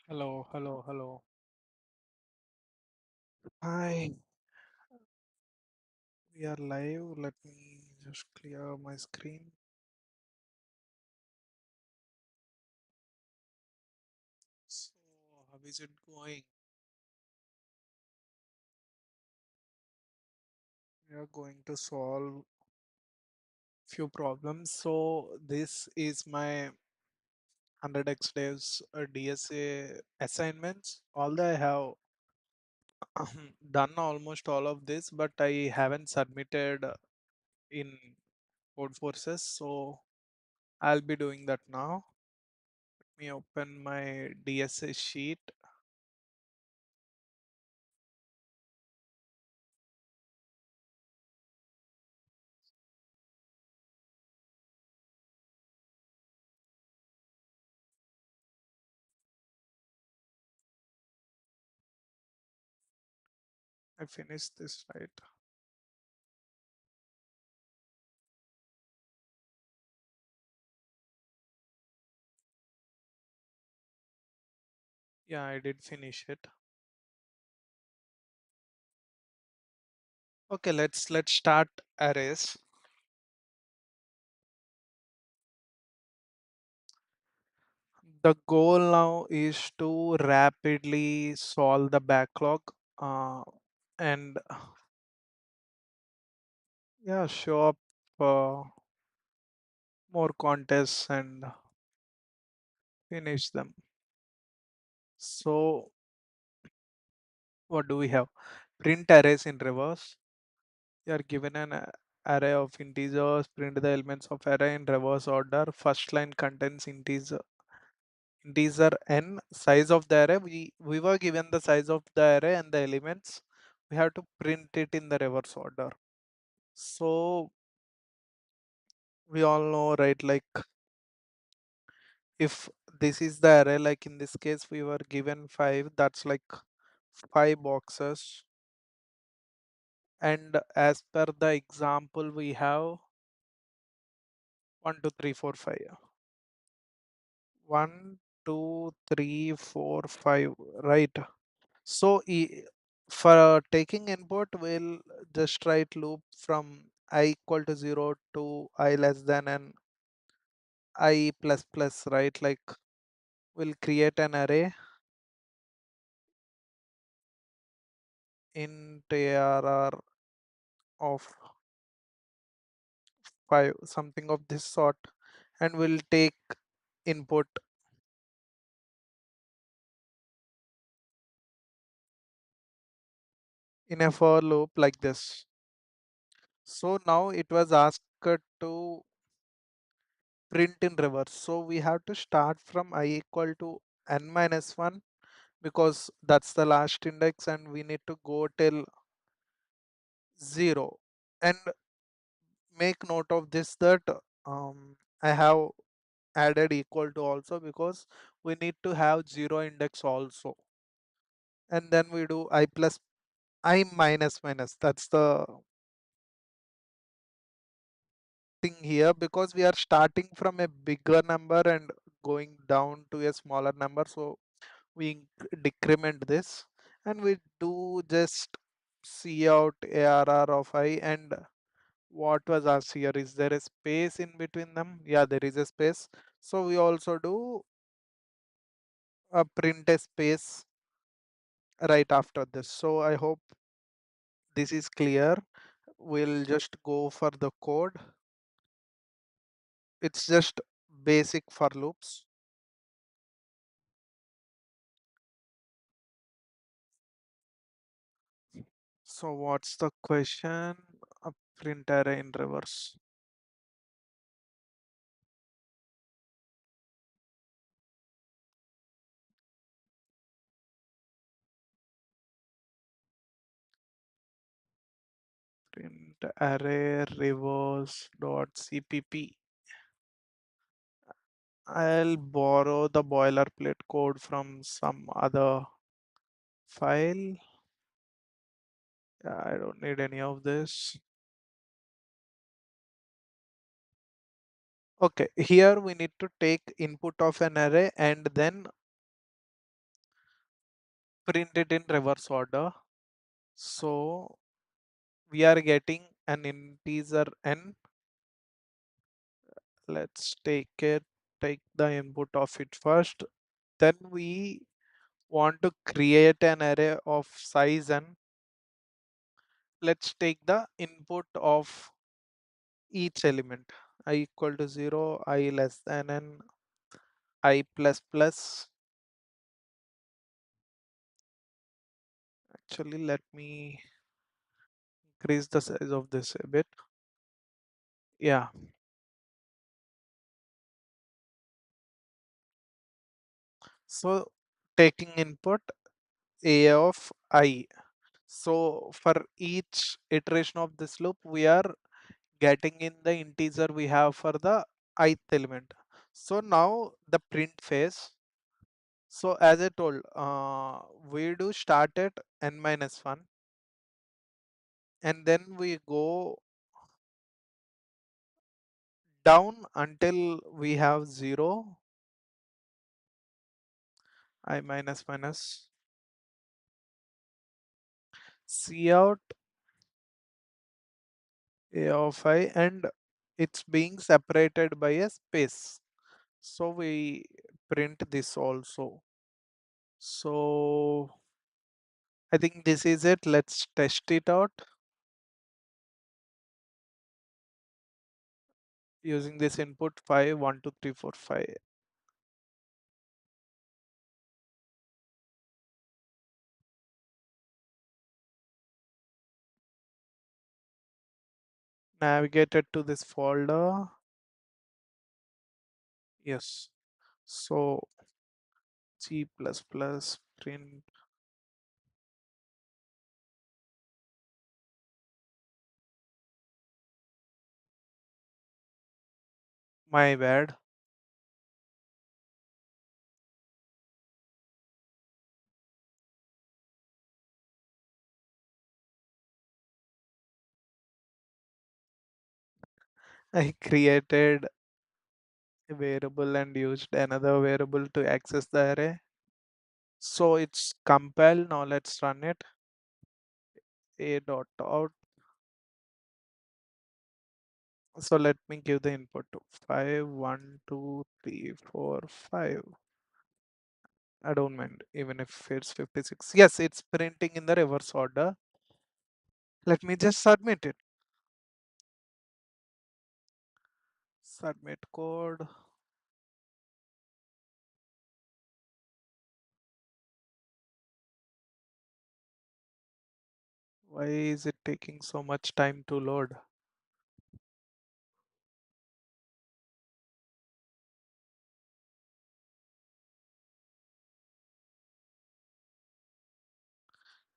Hello, hello, hello. Hi, we are live. Let me just clear my screen. So, how is it going? We are going to solve few problems. So, this is my 100x days DSA assignments. Although I have done almost all of this, but I haven't submitted in Codeforces. So, I'll be doing that now. Let me open my DSA sheet. I finished this right. Yeah, I did finish it. Okay, let's start arrays. The goal now is to rapidly solve the backlog uh, and yeah, show up more contests and finish them. So what do we have? Print arrays in reverse. You are given an array of integers. Print the elements of array in reverse order. First line contains integer n, size of the array. We were given the size of the array and the elements. We have to print it in the reverse order. So we all know, right, like if this is the array, like in this case we were given 5, that's like 5 boxes, and as per the example we have 1 2 3 4 5. 1 2 3 4 5, right? So for taking input, we'll just write loop from I equal to 0 to I less than n I plus plus, right? Like we'll create an array int arr of 5, something of this sort, and we'll take input in a for loop like this. So now it was asked to print in reverse. So we have to start from I equal to n minus 1 because that's the last index, and we need to go till 0. And make note of this that I have added equal to also because we need to have 0 index also. And then we do I plus I minus minus. That's the thing here, because we are starting from a bigger number and going down to a smaller number. So we decrement this and we do just see out ARR of I. And what was asked here, is there a space in between them? Yeah, there is a space. So we also do a print a space right after this. So I hope this is clear. We'll just go for the code. It's just basic for loops. So what's the question? A print array in reverse. Print array reverse dot cpp. I'll borrow the boilerplate code from some other file. Yeah, I don't need any of this. Okay, here we need to take input of an array and then print it in reverse order. So we are getting an integer n. Let's take the input of it first. Then we want to create an array of size n. Let's take the input of each element. I equal to 0, I less than n, I plus plus. Actually, let me increase the size of this a bit. Yeah. So taking input a of I. So for each iteration of this loop, we are getting in the integer we have for the ith element. So now the print phase. So as I told, we do start at n minus 1 and then we go down until we have 0, I minus minus, C out a of I, and it's being separated by a space. So we print this also. So I think this is it. Let's test it out using this input 5, 1, 2, 3, 4, 5. Navigated to this folder. Yes. So G++ print. My bad. I created a variable and used another variable to access the array. So it's compile. Now let's run it. A dot out. So let me give the input to 5, 1, 2, 3, 4, 5. I don't mind even if it's 56. Yes, it's printing in the reverse order. Let me just submit it. Submit code. Why is it taking so much time to load?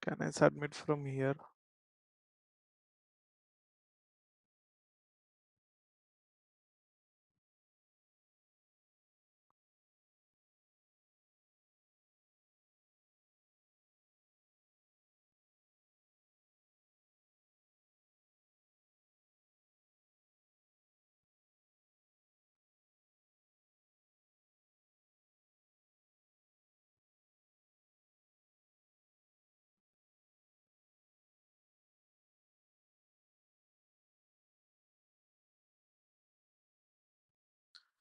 Can I submit from here?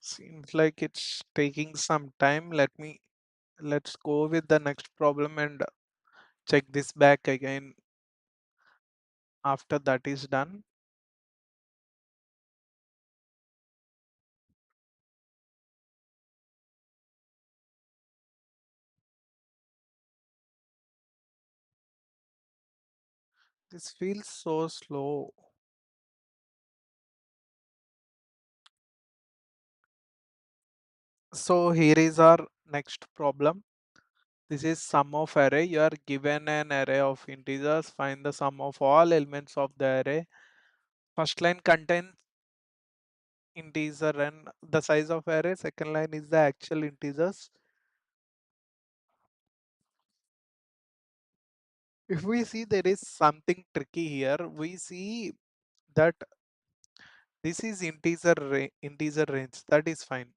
Seems like it's taking some time. Let's go with the next problem and check this back again after that is done. This feels so slow. So here is our next problem. This is sum of array. You are given an array of integers. Find the sum of all elements of the array. First line contains integer and the size of array. Second line is the actual integers. If we see there is something tricky here, we see that this is integer range. That is fine.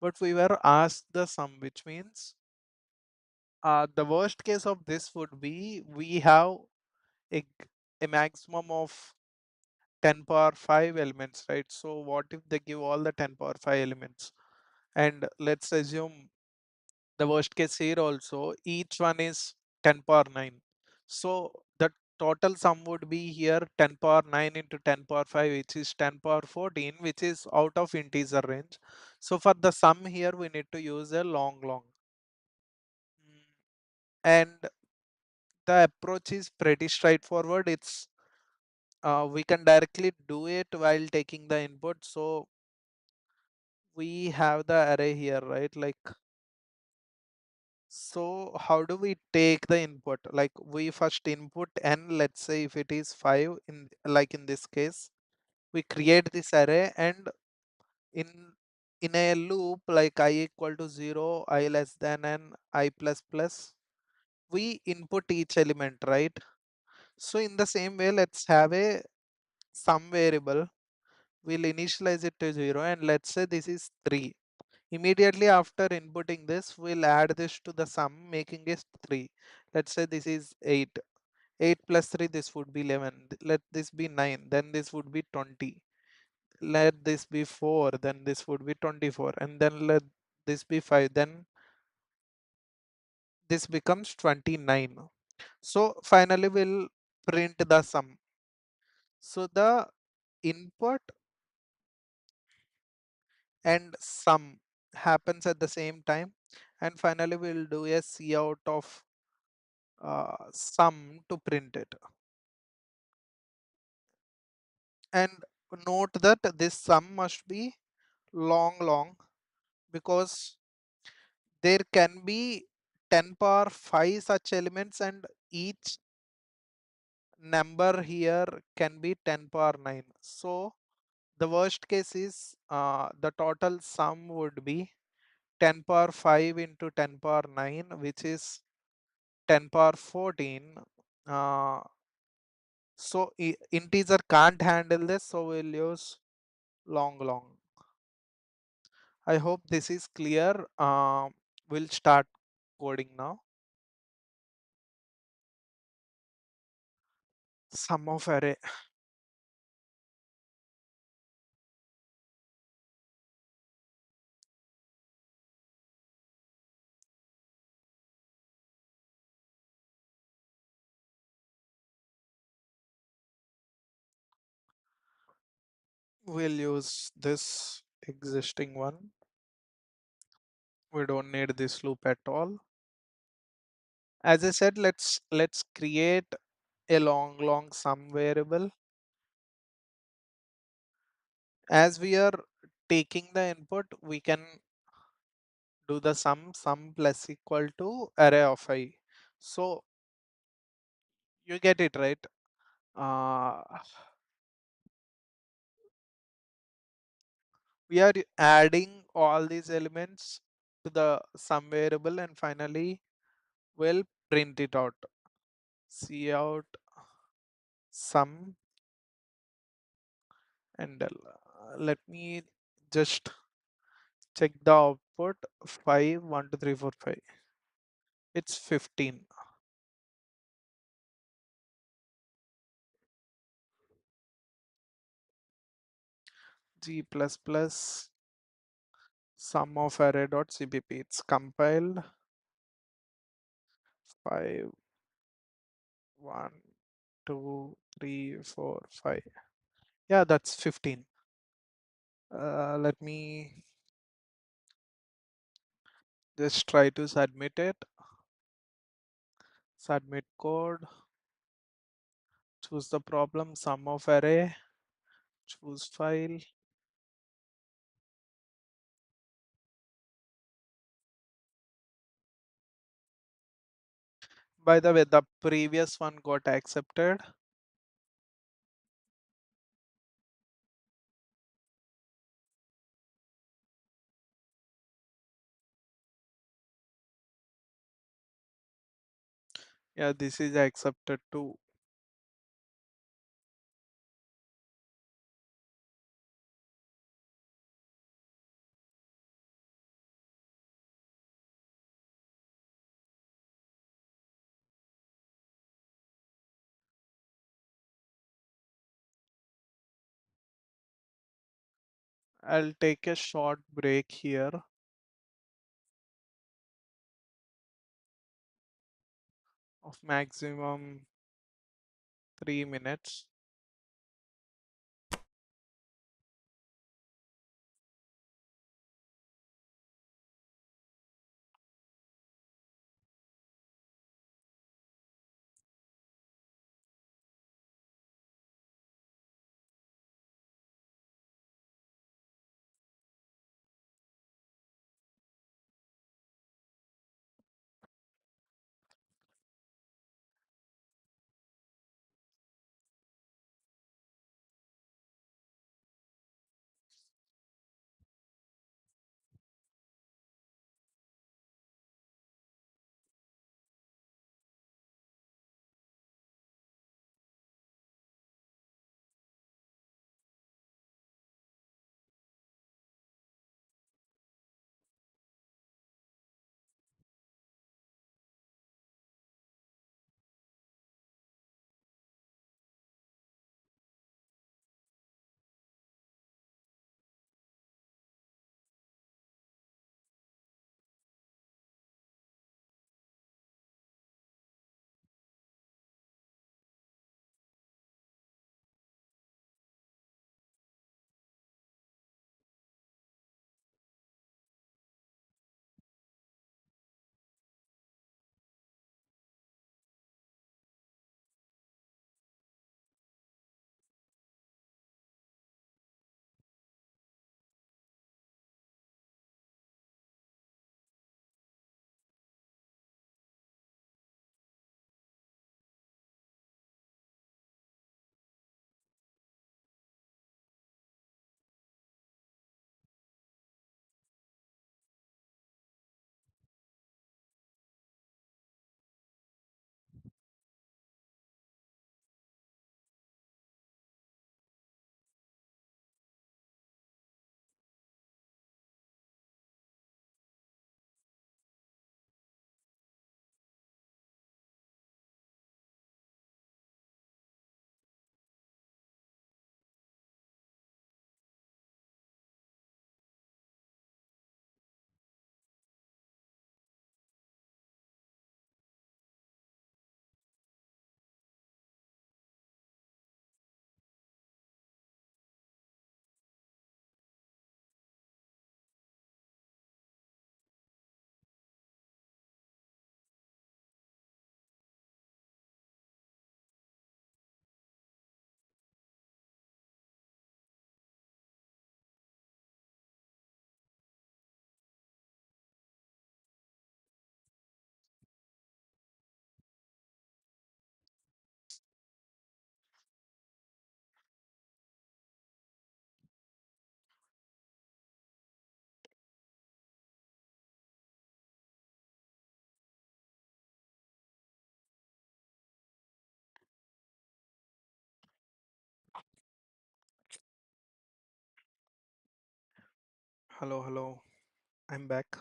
But we were asked the sum, which means The worst case of this would be we have a, a maximum of 10 power 5 elements, right? So what if they give all the 10 power 5 elements? And let's assume the worst case here also, each one is 10 power 9. So the total sum would be here 10 power 9 into 10 power 5, which is 10 power 14, which is out of integer range. So for the sum here, we need to use a long. And the approach is pretty straightforward. It's we can directly do it while taking the input. So we have the array here, right? Like, so how do we take the input? Like we first input n, let's say if it is 5 in like in this case, we create this array and in in a loop like I equal to 0, I less than n, I plus plus, we input each element, right? So in the same way, let's have a sum variable. We'll initialize it to 0 and let's say this is 3. Immediately after inputting this, we'll add this to the sum, making it 3. Let's say this is 8. 8 plus 3, this would be 11. Let this be 9, then this would be 20. Let this be 4, then this would be 24. And then let this be 5, then this becomes 29. So finally, we'll print the sum. So the input and sum happens at the same time. And finally, we'll do a cout of sum to print it. And note that this sum must be long because there can be 10 power 5 such elements and each number here can be 10 power 9. So the worst case is the total sum would be 10 power 5 into 10 power 9, which is 10 power 14. Uh, so integer can't handle this, so we'll use long. I hope this is clear. We'll start coding now. Sum of array. We'll use this existing one. We don't need this loop at all. As I said, let's create a long sum variable. As we are taking the input, we can do the sum plus equal to array of I. So you get it, right? Uh, we are adding all these elements to the sum variable and finally we'll print it out. Cout sum and let me just check the output. 5 1 2 3 4 5, it's 15. G plus plus sum of array dot cpp, it's compiled. 5 1 2 3 4 5, yeah, that's 15. Let me just try to submit it. Submit code, choose the problem, sum of array, choose file. By the way, the previous one got accepted. Yeah, this is accepted too. I'll take a short break here of maximum 3 minutes. Hello, hello. I'm back.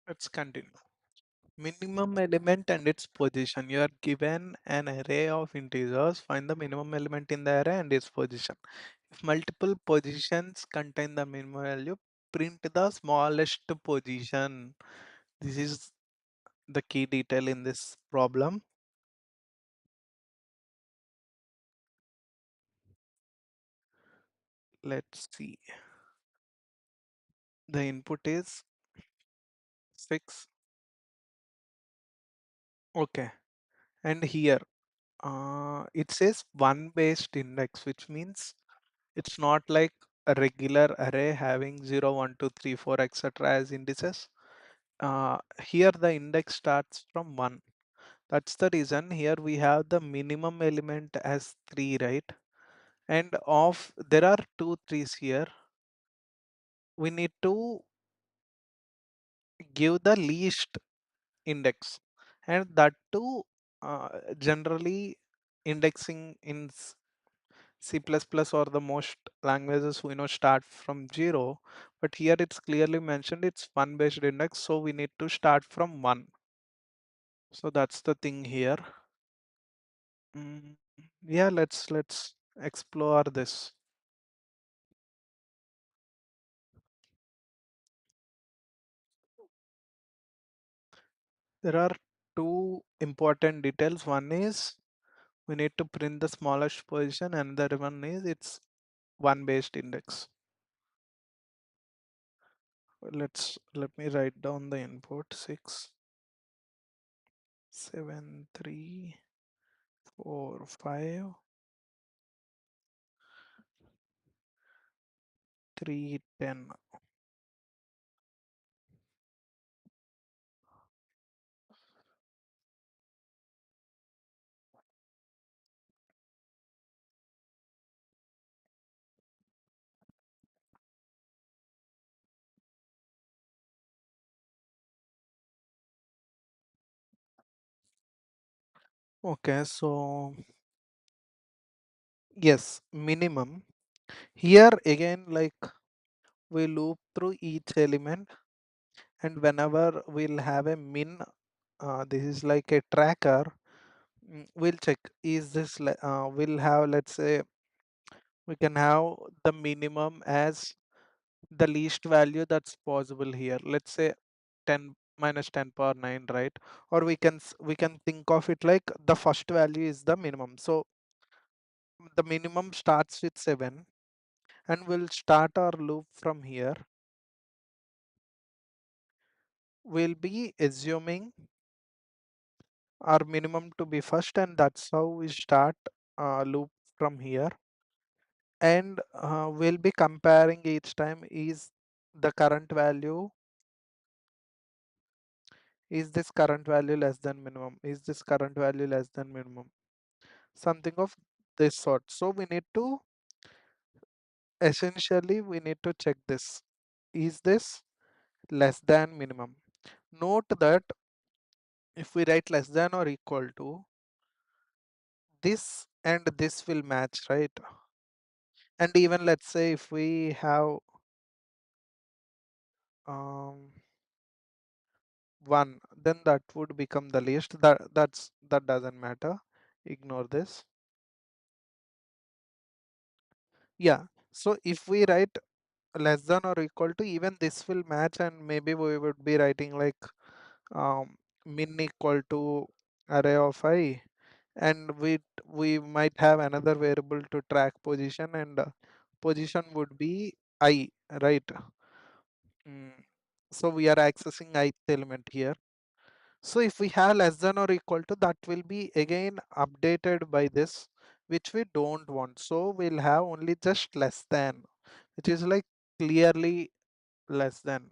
Let's continue. Minimum element and its position. You are given an array of integers. Find the minimum element in the array and its position. If multiple positions contain the minimum value, print the smallest position. This is the key detail in this problem. Let's see. The input is 6. Okay. And here it says one based index, which means it's not like a regular array having 0, 1, 2, 3, 4, etc. as indices. Here the index starts from 1. That's the reason here we have the minimum element as 3, right? And of there are two trees here. We need to give the least index, and that too generally indexing in C++ or the most languages we know start from 0, but here it's clearly mentioned it's 1 based index, so we need to start from 1. So that's the thing here. Mm, yeah, let's explore this. There are two important details. One is we need to print the smallest position, and the other one is it's 1 based index. Let me write down the input: 6 7 3 4 5 3 10. Okay, so yes, minimum. Here again, like we loop through each element, and whenever we'll have a min, this is like a tracker. We'll check is this we'll have, let's say we can have the minimum as the least value that's possible here. Let's say 10 minus 10 power 9, right? Or we can think of it like the first value is the minimum. So the minimum starts with 7, and we'll start our loop from here. We'll be assuming our minimum to be first, and that's how we start loop from here. And we'll be comparing each time, is the current value, is this current value less than minimum, is this current value less than minimum, something of this sort. So we need to, essentially we need to check this, is this less than minimum. Note that if we write less than or equal to, this and this will match, right? And even let's say if we have um, 1, then that would become the least. That doesn't matter, ignore this. Yeah, so if we write less than or equal to, even this will match, and maybe we would be writing like um, min equal to array of I, and we might have another variable to track position, and position would be I, right? Mm. So we are accessing ith element here. So if we have less than or equal to, that will be again updated by this, which we don't want. So we'll have only just less than, which is like clearly less than.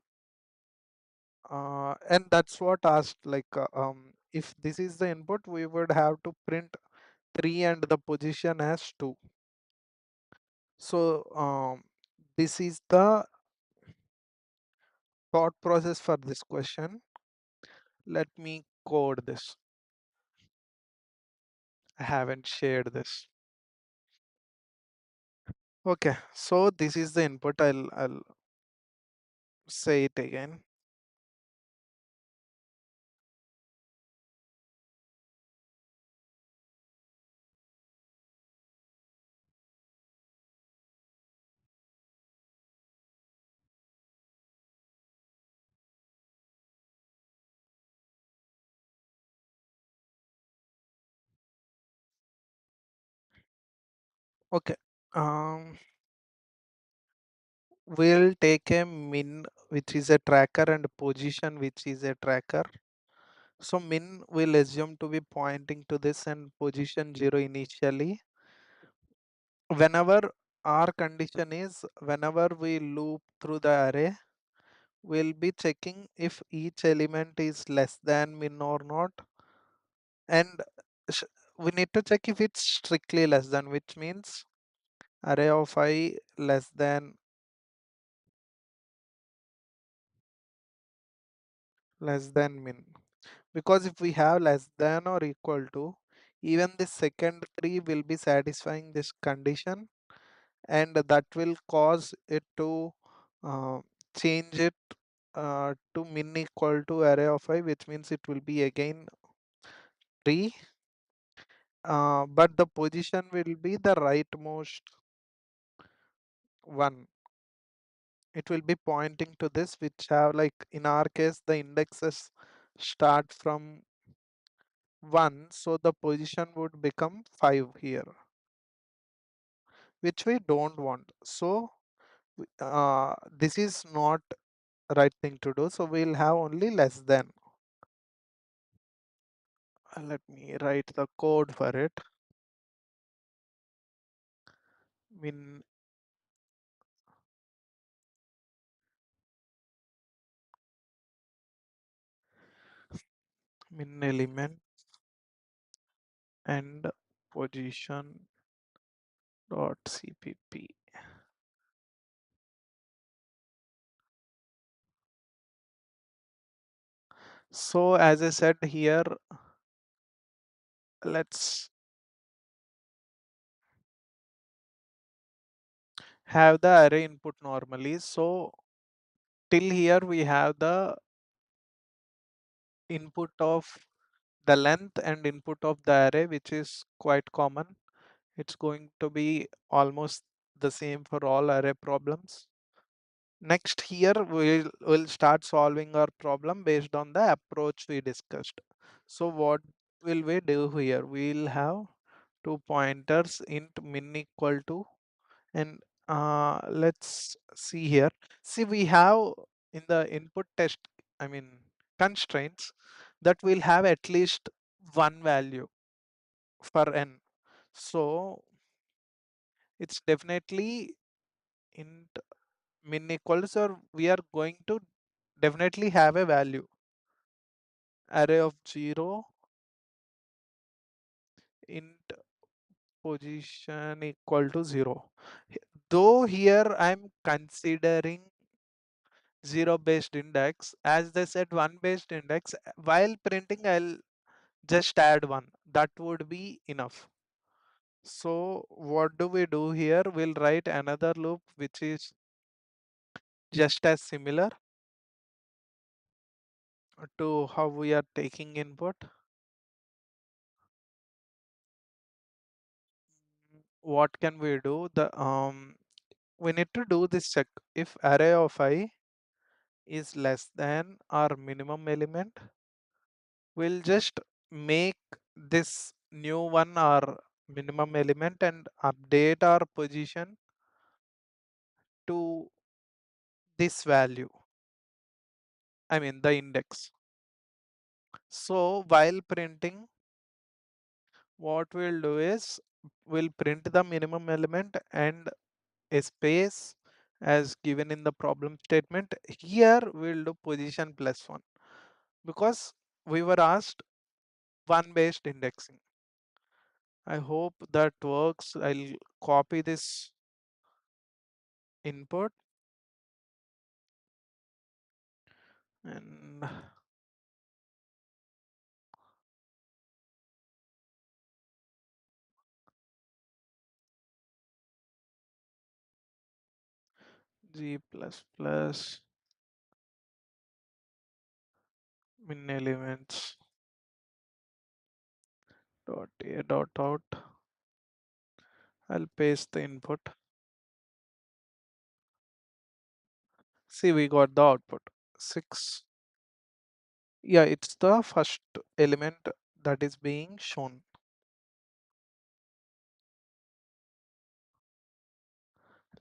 And that's what asked, like if this is the input, we would have to print 3 and the position as 2. So this is the thought process for this question. Let me code this. I haven't shared this. Okay, so this is the input. I'll say it again. Okay. Um, we'll take a min, which is a tracker, and position, which is a tracker. So min will assume to be pointing to this, and position 0 initially. Whenever our condition is, whenever we loop through the array, we'll be checking if each element is less than min or not. And sh- we need to check if it's strictly less than, which means array of I less than min. Because if we have less than or equal to, even the second 3 will be satisfying this condition, and that will cause it to uh, change it to min equal to array of I, which means it will be again 3, but the position will be the rightmost one. It will be pointing to this, which have, like in our case, the indexes start from 1, so the position would become 5 here, which we don't want. So this is not right thing to do, so we'll have only less than. Let me write the code for it. Min min element and position dot cpp. So as I said here, let's have the array input normally. So till here we have the input of the length and input of the array, which is quite common. It's going to be almost the same for all array problems. Next here we'll start solving our problem based on the approach we discussed. So what will we do here? We'll have two pointers int min equal to, and let's see here. See, we have in the input test, I mean constraints, that will have at least one value for n. So it's definitely int min equals, or we are going to definitely have a value array of 0 int position equal to 0. Though here I'm considering 0 based index, as they said 1 based index, while printing I'll just add 1. That would be enough. So what do we do here? We'll write another loop which is just as similar to how we are taking input. What can we do? We need to do this check. If array of I is less than our minimum element, we'll just make this new one our minimum element and update our position to this value, I mean the index. So while printing, what we'll do is we'll print the minimum element and a space as given in the problem statement. Here we'll do position plus 1 because we were asked 1 based indexing. I hope that works. I'll copy this input and g plus plus min elements dot a dot out. I'll paste the input. See, we got the output 6. Yeah, it's the first element that is being shown.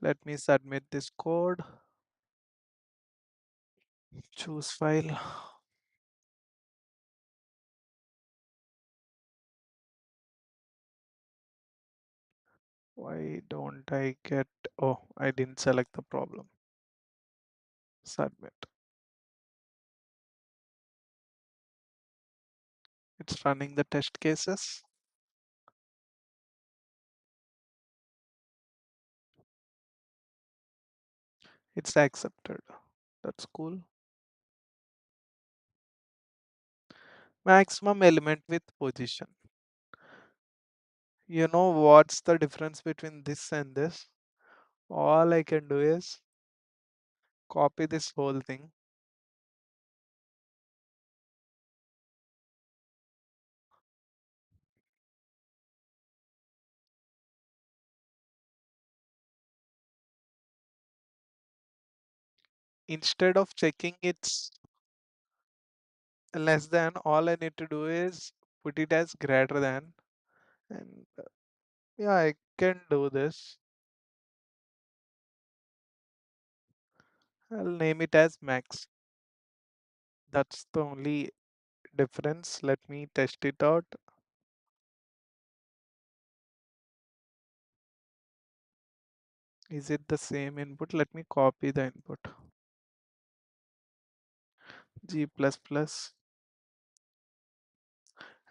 Let me submit this code. Choose file. Why don't I get, oh, I didn't select the problem. Submit. It's running the test cases. It's accepted. That's cool. Maximum element with position. You know what's the difference between this and this? All I can do is copy this whole thing. Instead of checking it's less than, all I need to do is put it as greater than, and yeah, I can do this. I'll name it as max. That's the only difference. Let me test it out. Is it the same input? Let me copy the input. G++.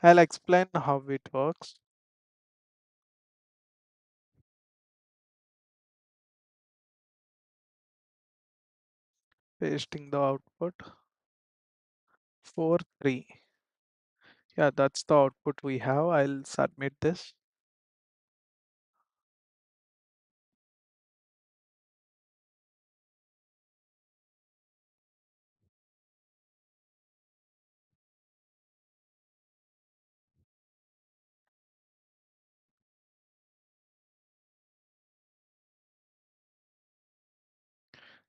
I'll explain how it works. Pasting the output. 4, 3. Yeah, that's the output we have. I'll submit this.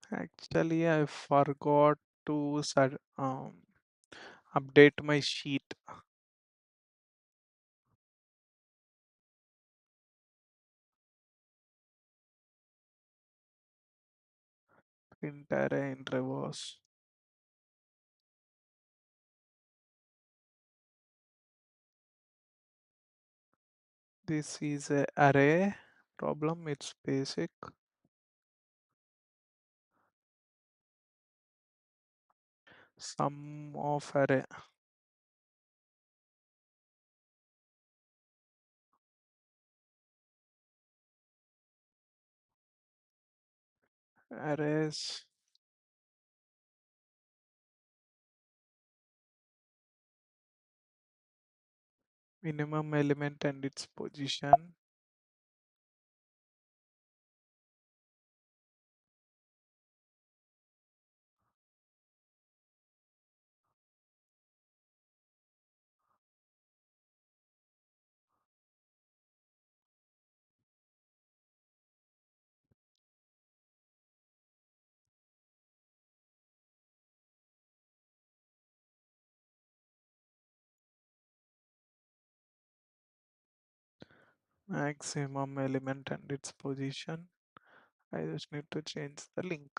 Actually, I forgot to update my sheet. Print array in reverse. This is a array problem. It's basic. Sum of array. Arrays. Minimum element and its position. Maximum element and its position. I just need to change the link.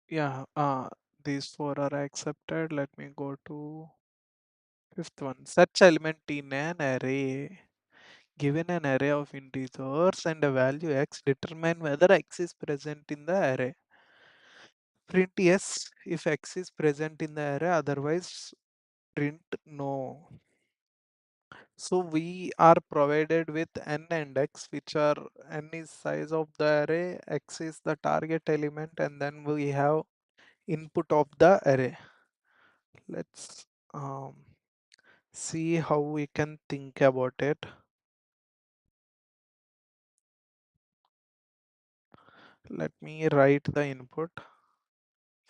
Yeah, these four are accepted. Let me go to fifth one. Such element in an array. Given an array of integers and a value x, determine whether x is present in the array. Print yes if x is present in the array, otherwise print no. So we are provided with n and x, which are n is size of the array, x is the target element, and then we have input of the array. Let's see how we can think about it. Let me write the input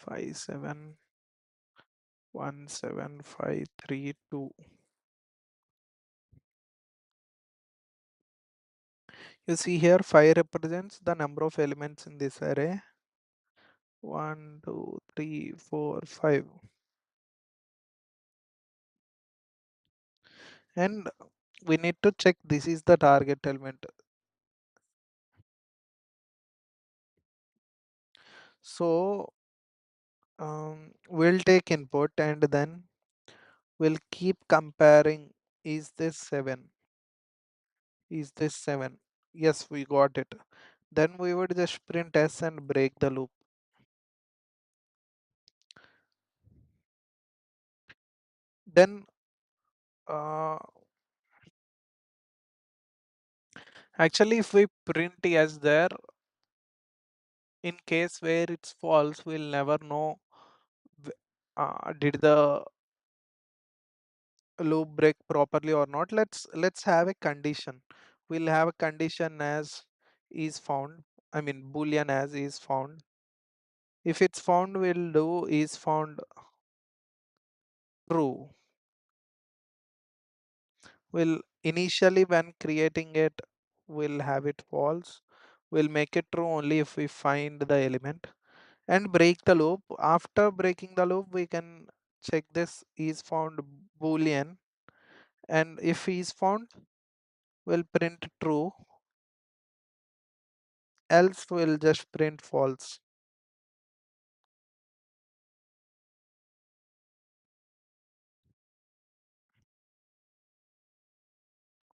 57175332. You see here 5 represents the number of elements in this array. 1, 2, 3, 4, 5. And we need to check this is the target element. So we'll take input and then we'll keep comparing. Is this 7? Is this 7? Yes, we got it. Then we would just print s and break the loop. Then uh, actually if we print s there, in case where it's false, we'll never know did the loop break properly or not. Let's have a condition. We'll have a condition as is found, I mean boolean as is found. If it's found, we'll do is found true. We'll initially when creating it, we'll have it false. We'll make it true only if we find the element and break the loop. After breaking the loop, we can check this is found boolean, and if is found, we'll print true, else we'll just print false.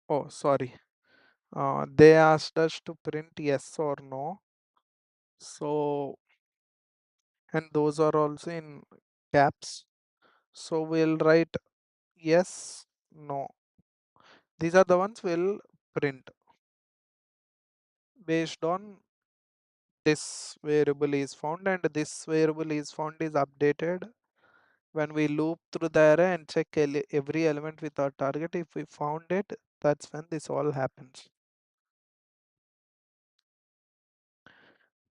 Oh, sorry. They asked us to print yes or no. So, and those are also in caps. So we'll write yes, no. These are the ones we'll print based on this variable is found, and this variable is found is updated when we loop through the array and check every element with our target. If we found it, that's when this all happens.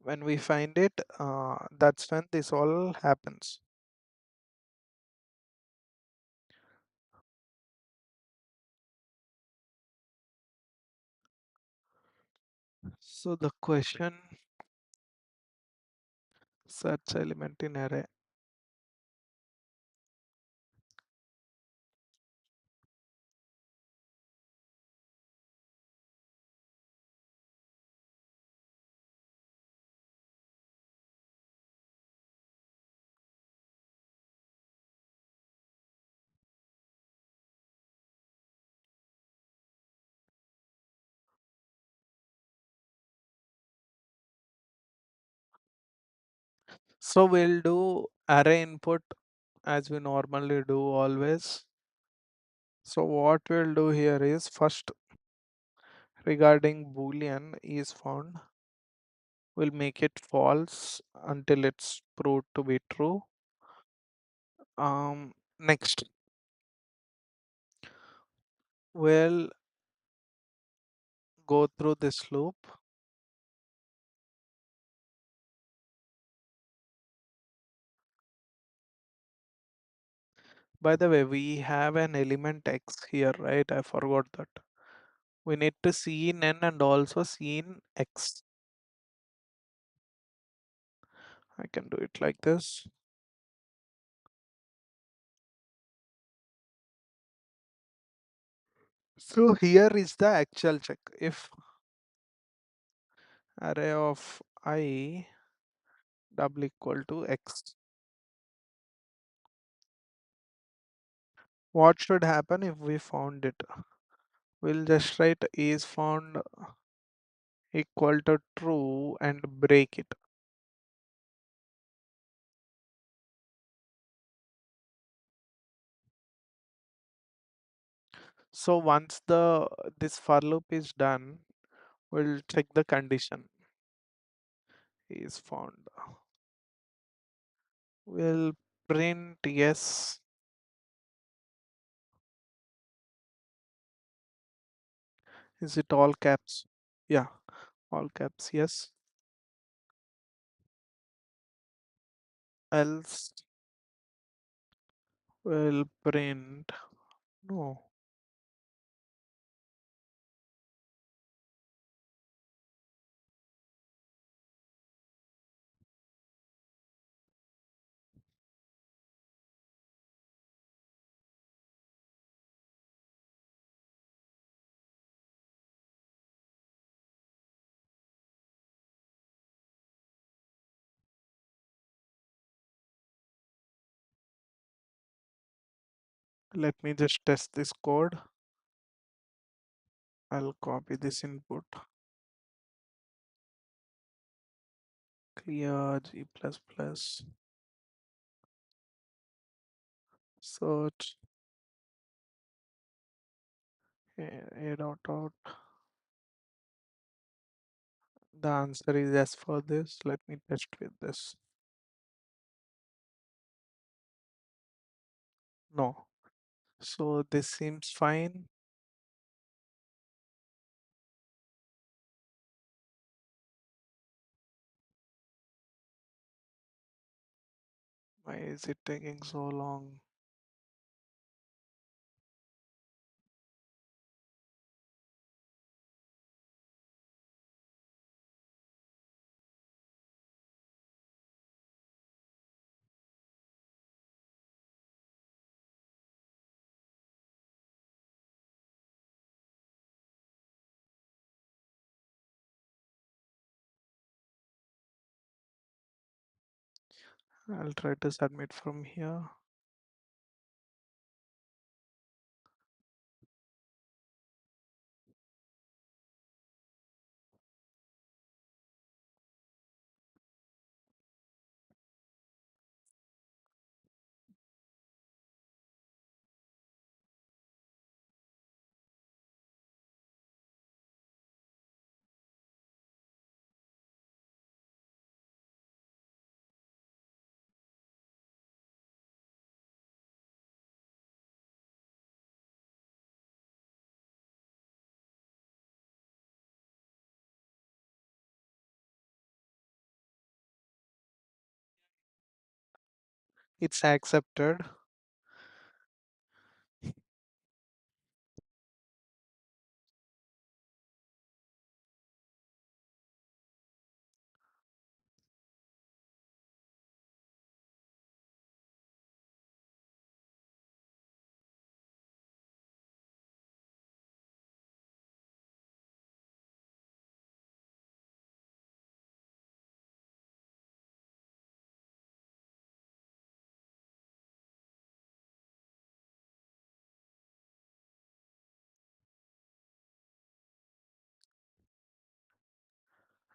When we find it, that's when this all happens. So the question, search element in array. So we'll do array input as we normally do always. So what we'll do here is first regarding boolean is found, we'll make it false until it's proved to be true. Next we'll go through this loop. By the way, we have an element x here, right? I forgot that. We need to see in n and also see in x. I can do it like this. So here is the actual check. If array of I double equal to x, what should happen if we found it? We'll just write is found equal to true and break it. So once the this for loop is done, we'll check the condition is found. We'll print yes. Is it all caps? Yeah, all caps, yes. Else we'll print no. Let me just test this code. I'll copy this input. Clear G++. Search a dot out. The answer is yes for this. Let me test with this. No. So this seems fine. Why is it taking so long? I'll try to submit from here. It's accepted.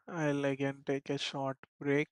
I'll again take a short break.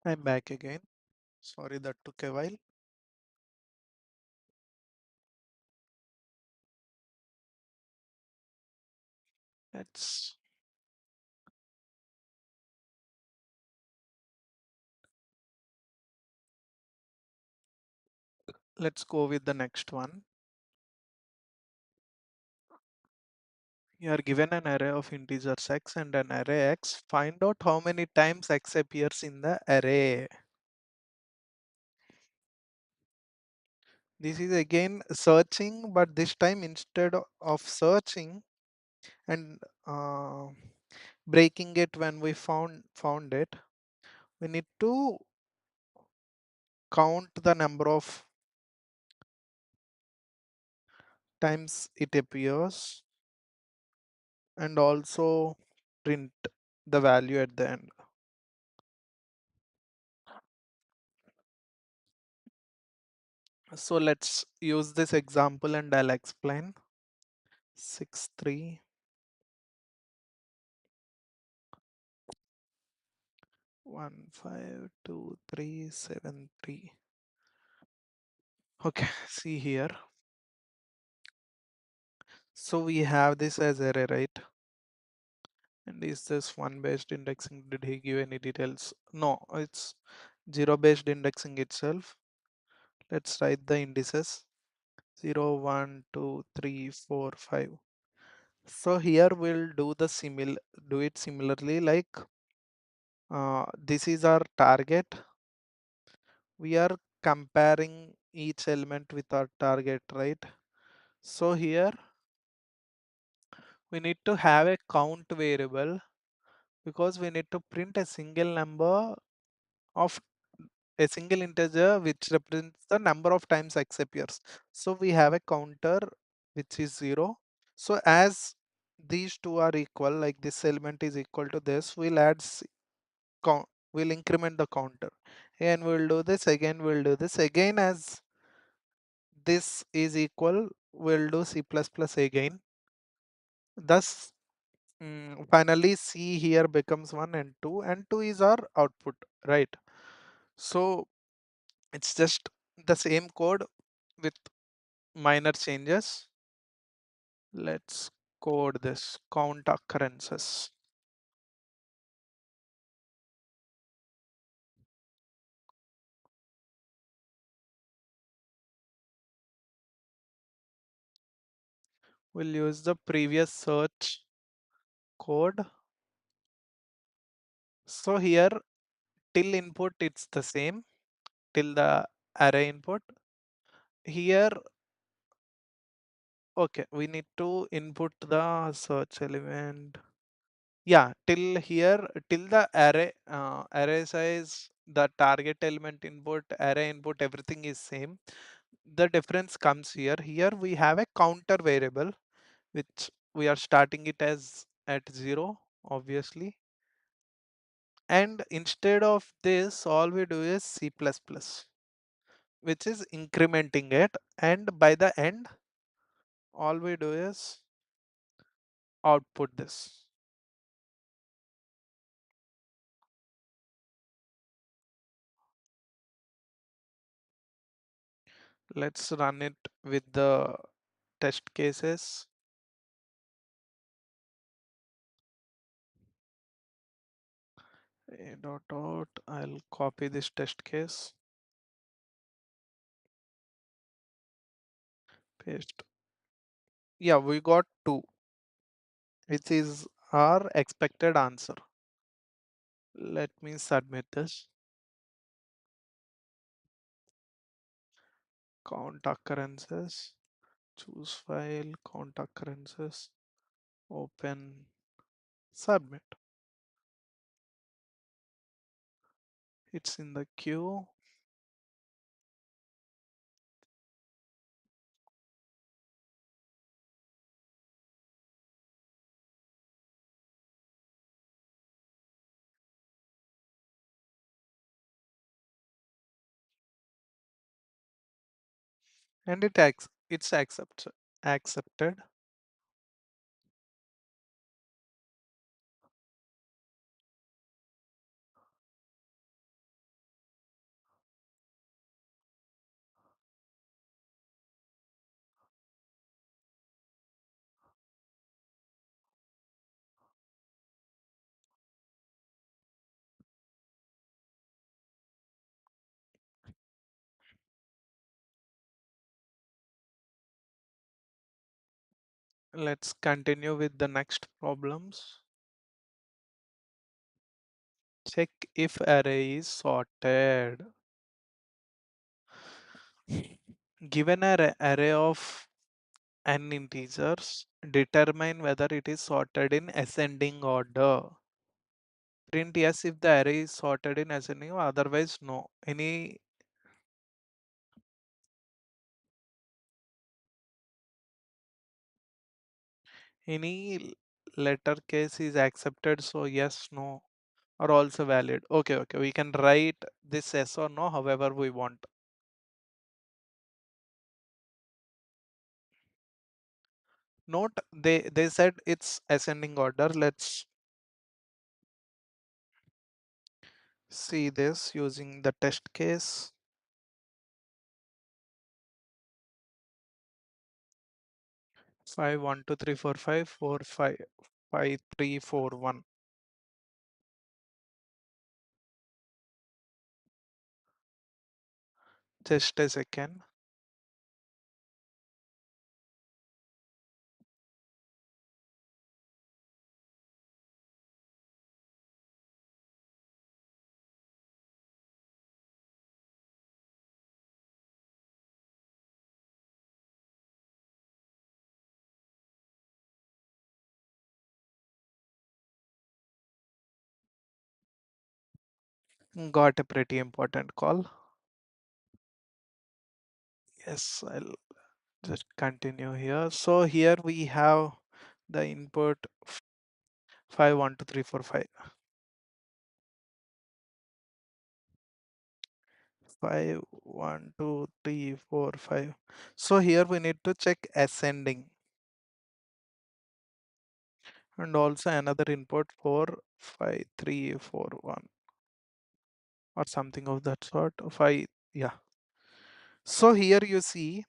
I'm back again. Sorry that took a while. Let's let's go with the next one. You are given an array of integers x and an array x. Find out how many times x appears in the array. This is again searching, but this time instead of searching and breaking it when we found it, we need to count the number of times it appears and also print the value at the end. So let's use this example and I'll explain. 6 3 1 5 2 3 7 3. Okay, see here. So we have this as array, right? And is this one based indexing? Did he give any details? No, it's zero based indexing itself. Let's write the indices 0 1 2 3 4 5. So here we'll do it similarly, like this is our target. We are comparing each element with our target, right? So here we need to have a count variable because we need to print a single number of a single integer which represents the number of times x appears. So we have a counter which is 0. So as these two are equal, like this element is equal to this, we'll add count, we'll increment the counter. And we'll do this again, we'll do this again. As this is equal, we'll do C++ again. Thus finally C here becomes 1 and 2, and 2 is our output, right? So it's just the same code with minor changes. Let's code this count occurrences. We'll use the previous search code. So here till input it's the same, till the array input. Here, okay, we need to input the search element. Yeah, till here, till the array size, the target element input, array input, everything is same. The difference comes here. Here we have a counter variable, which we are starting it as at 0, obviously. And instead of this, all we do is C++, which is incrementing it. And by the end, all we do is output this. Let's run it with the test cases. A dot dot, I'll copy this test case, paste. Yeah, we got 2, which is our expected answer. Let me submit this. Count occurrences, choose file, count occurrences, open, submit. It's in the queue. And it's accepted. Let's continue with the next problems. Check if array is sorted. Given an array of n integers, determine whether it is sorted in ascending order. Print yes if the array is sorted in ascending, otherwise no. Any letter case is accepted, so yes, no are also valid. Okay, we can write this yes or no however we want. Note they said it's ascending order. Let's see this using the test case. 5 1 2 3 4 5 4 5 5 3 4 1. Just a second. Got a pretty important call. Yes, I'll just continue here. So here we have the input 5 1 2 3 4 5. 5 1 2 3 4 5. So here we need to check ascending, and also another input 4 5 3 4 1 or something of that sort. 5, yeah. So here you see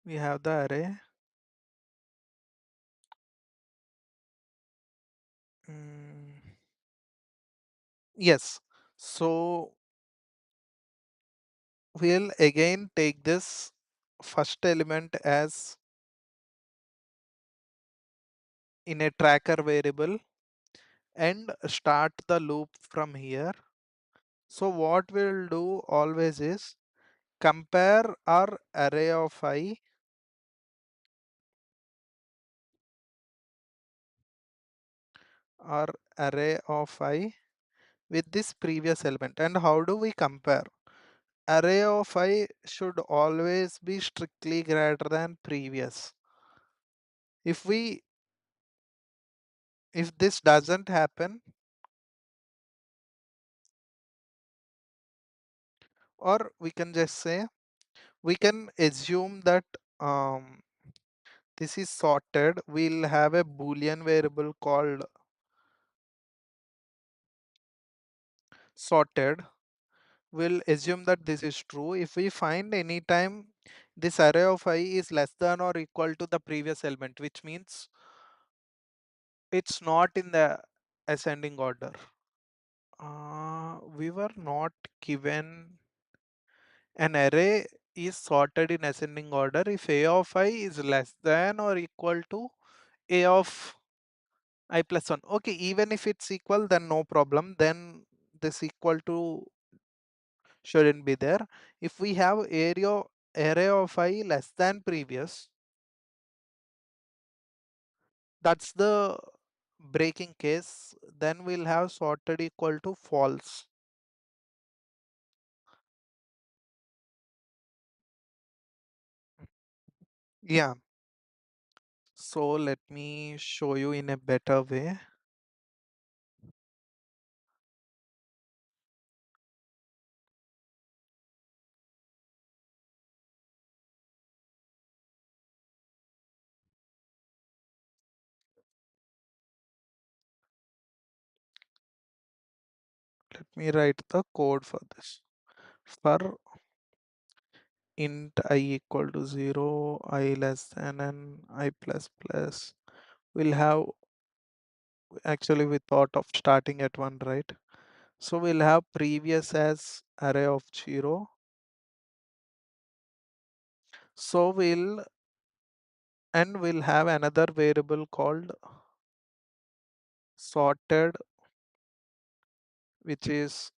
we have the array. Mm, yes. So we'll again take this first element as in a tracker variable and start the loop from here. So what we'll do always is compare our array of I or array of I with this previous element. And how do we compare? Array of I should always be strictly greater than previous. If this doesn't happen, or we can just say we can assume that um, this is sorted, we'll have a boolean variable called sorted. We'll assume that this is true if we find any time this array of I is less than or equal to the previous element, which means it's not in the ascending order. We were not given an array is sorted in ascending order if a of I is less than or equal to a of I plus 1. Okay, even if it's equal, then no problem. Then this equal to shouldn't be there. If we have array of I less than previous, that's the breaking case. Then we'll have sorted equal to false. Yeah. So let me show you in a better way. Let me write the code for this. For int I equal to 0, I less than n, I plus plus. We'll have, actually we thought of starting at 1, right? So we'll have previous as array of 0. So we'll and we'll have another variable called sorted, which is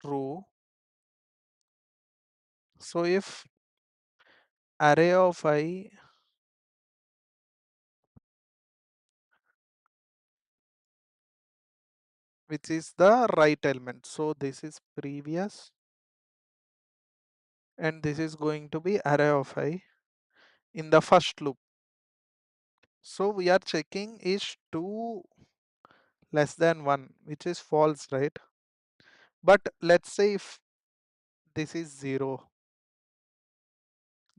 true. So if array of I, which is the right element, so this is previous and this is going to be array of I in the first loop. So we are checking is 2 less than 1, which is false, right? But let's say if this is 0,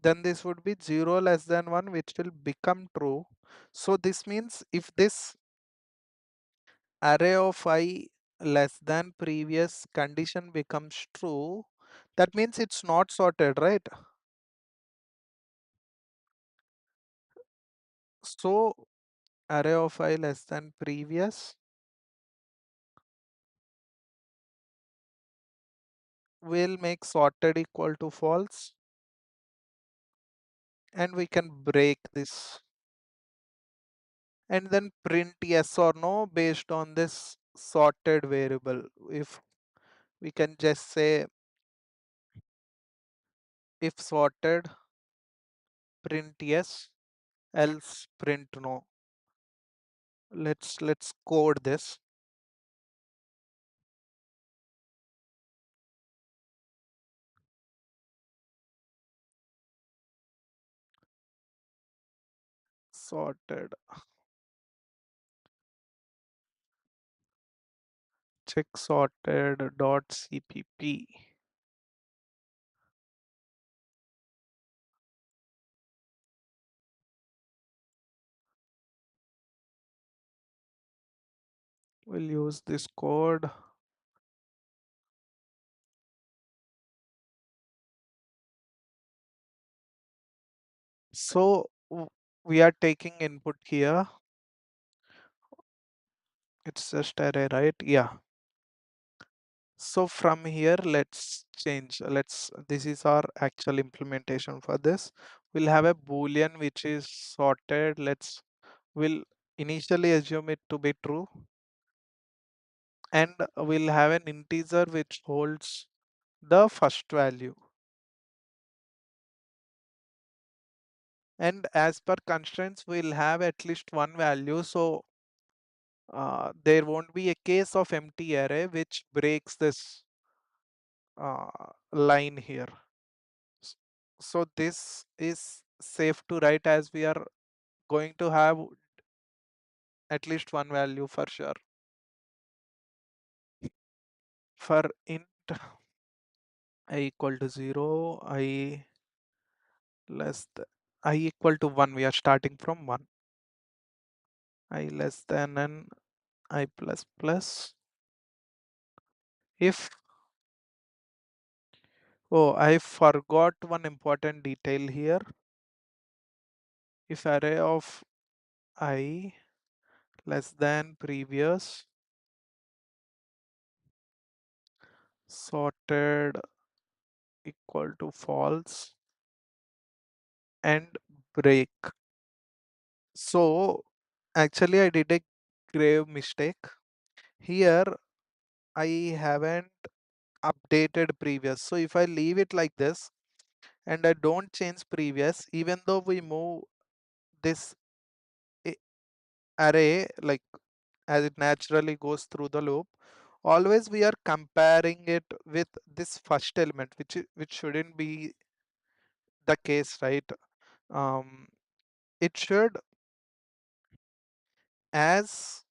then this would be 0 less than 1, which will become true. So this means if this array of I less than previous condition becomes true, that means it's not sorted, right? So array of I less than previous will make sorted equal to false, and we can break this and then print yes or no based on this sorted variable. If we can just say if sorted, print yes, else print no. Let's code this. Sorted, check sorted dot cpp. We'll use this code. So we are taking input here. It's just array, right? Yeah. So from here, let's change. This is our actual implementation for this. We'll have a boolean which is sorted. We'll initially assume it to be true. And we'll have an integer which holds the first value. And as per constraints, we'll have at least one value. So there won't be a case of empty array which breaks this line here. S- So this is safe to write as we are going to have at least one value for sure. For int I equal to 0, I less than I equal to 1, we are starting from 1. I less than n I plus plus. If, oh, I forgot one important detail here. If array of I less than previous sorted equal to false and break. So actually I did a grave mistake. Here I haven't updated previous. So if I leave it like this and I don't change previous, even though we move this array like as it naturally goes through the loop, always we are comparing it with this first element, which shouldn't be the case, right? Um, it should, as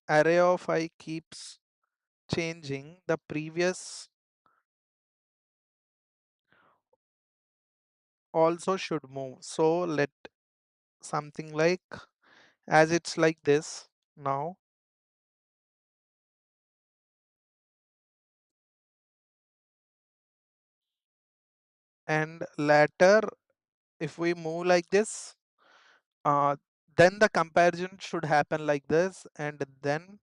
array of I keeps changing, the previous also should move. So let something like as it's like this now, and later if we move like this, uh, then the comparison should happen like this, and then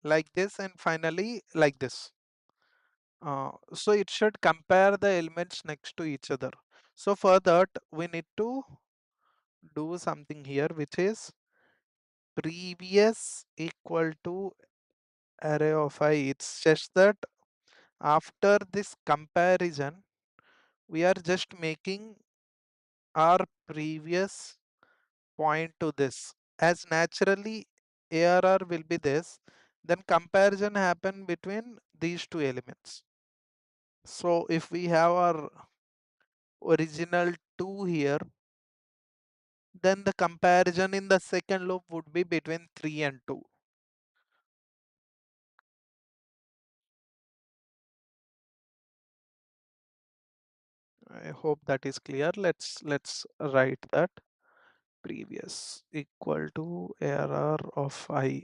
like this, and finally like this. So it should compare the elements next to each other. So for that, we need to do something here, which is previous equal to array of I. It's just that after this comparison, we are just making our previous point to this. As naturally ARR will be this, then comparison happen between these two elements. So if we have our original 2 here, then the comparison in the second loop would be between 3 and 2. I hope that is clear. Let's write that previous equal to ARR of I,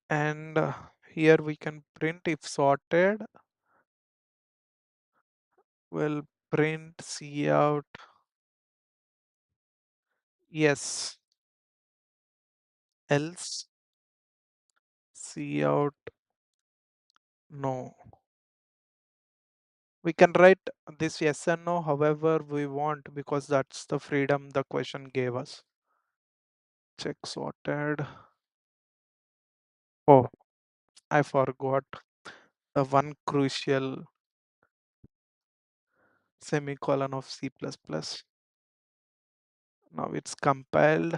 and here we can print if sorted will print cout yes, else cout no. We can write this yes and no however we want because that's the freedom the question gave us. Check sorted. Oh, I forgot the one crucial semicolon of C++. Now it's compiled.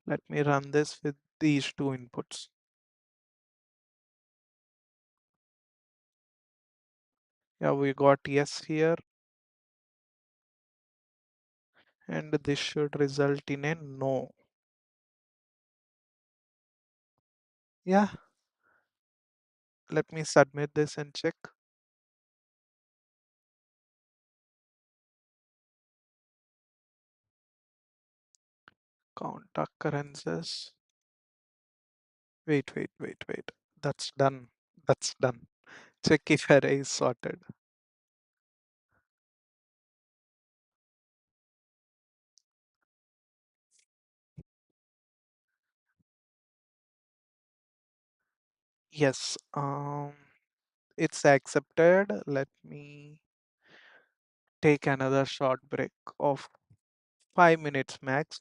Let me run this with these two inputs. Yeah, we got yes here, and this should result in a no. Yeah, let me submit this and check. Count occurrences. Wait. That's done. That's done. Check if array is sorted. Yes, it's accepted. Let me take another short break of 5 minutes max.